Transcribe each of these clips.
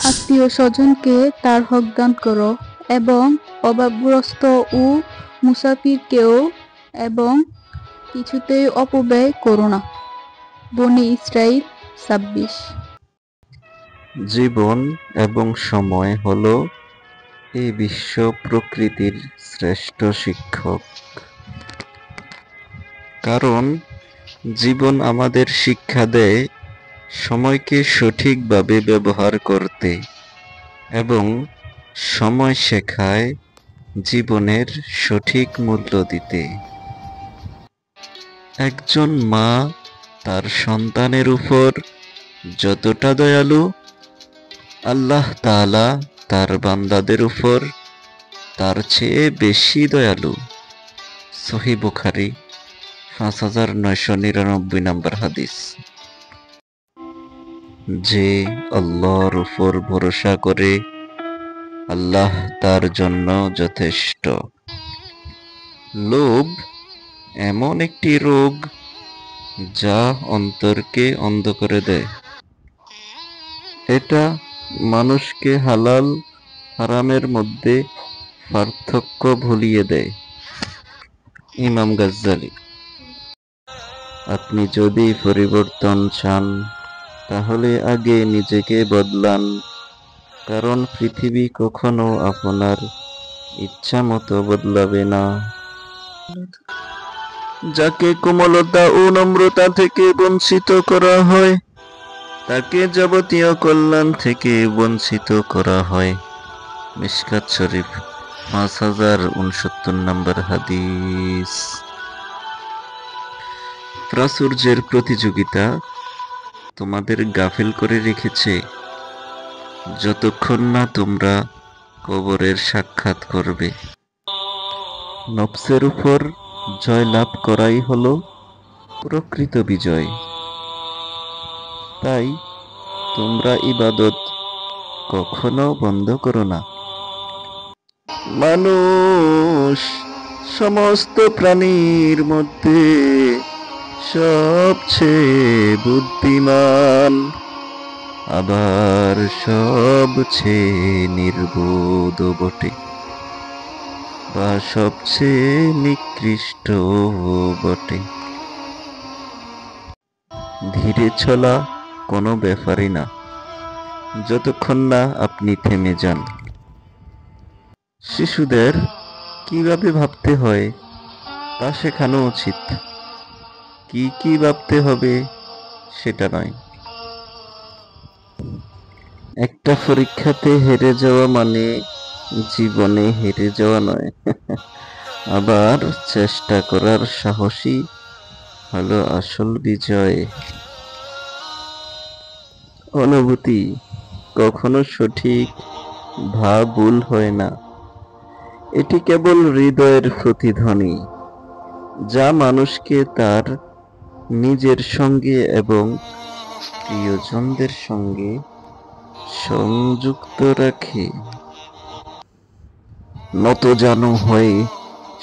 আত্মীয় স্বজনকে তার হক দান করো এবং অভাবগ্রস্ত ও মুসাফিরকেও এবং কিছুতেই অপব্যয় করো না। বনী ইসরাইল ২৬। জীবন এবং সময় হলো এই বিশ্ব প্রকৃতির শ্রেষ্ঠ শিক্ষক। কারণ জীবন আমাদের শিক্ষা দেয় সময়কে সঠিকভাবে ব্যবহার করতে এবং সময় শেখায় জীবনের সঠিক মূল্য দিতে। একজন মা তার সন্তানের উপর যতটা দয়ালু, আল্লাহ তাআলা তার বান্দাদের উপর তার চেয়ে বেশি দয়ালু। সহিহ বুখারী 5999 নম্বর হাদিস। যে আল্লাহর উপর ভরসা করে, আল্লাহ তার জন্য যথেষ্ট। লোভ এমন একটি রোগ যা অন্তরকে অন্ধ করে দেয়। এটা মানুষকে হালাল হারামের মধ্যে পার্থক্য ভুলিয়ে দেয়। ইমাম গাজ্জালী। আপনি যদি পরিবর্তন চান তাহলে আগে নিজেকে বদলান, কারণ পৃথিবী কখনো আপনার ইচ্ছা মতো বদলাবে না। যাকে কোমলতা ও নম্রতা থেকে বঞ্চিত করা হয়, তাকে যাবতীয় কল্যাণ থেকে বঞ্চিত করা হয়। মিশকাত শরীফ 5069 নম্বর হাদিস। প্রাচুর্যের প্রতিযোগিতা তোমাদের গাফেল করে রেখেছে, যতক্ষণ না তোমরা কবরের সাক্ষাৎ করবে। নফসের উপর জয়লাভ করাই হলো প্রকৃত বিজয়। তাই তোমরা ইবাদত কখনো বন্ধ করো না। মানুষ সমস্ত প্রাণীর মধ্যে সবচেয়ে বুদ্ধিমান, আবার সবচেয়ে নির্বোধ বটে, বা সবচেয়ে নিকৃষ্ট বটে। ধীরে চলা কোনো ব্যাপারই না, যতক্ষণ না আপনি থেমে যান। শিশুদের কিভাবে ভাবতে হয় তা শেখানো উচিত, কি ভাবতে হবে সেটা নয়। একটা পরীক্ষাতে হেরে যাওয়া মানে জীবনে হেরে যাওয়া নয়। আবার চেষ্টা করার সাহসই হলো আসল বিজয়। অনুভূতি কখনো সঠিক বা ভুল হয় না, এটি কেবল হৃদয়ের প্রতিধ্বনি, যা মানুষকে তার নিজের সঙ্গে এবং প্রিয়জনদের সঙ্গে সংযুক্ত রাখে। নতজানু হয়ে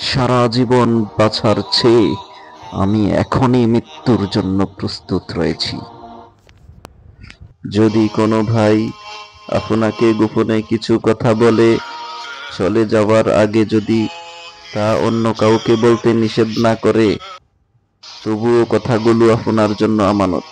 সারা জীবন বাঁচার চেয়ে আমি এখনই মৃত্যুর জন্য প্রস্তুত রয়েছি। যদি কোনো ভাই আপনাকে গোপনে কিছু কথা বলে, চলে যাওয়ার আগে যদি তা অন্য কাউকে বলতে নিষেধ না করে, তবুও কথাগুলো আপনার জন্য আমানত।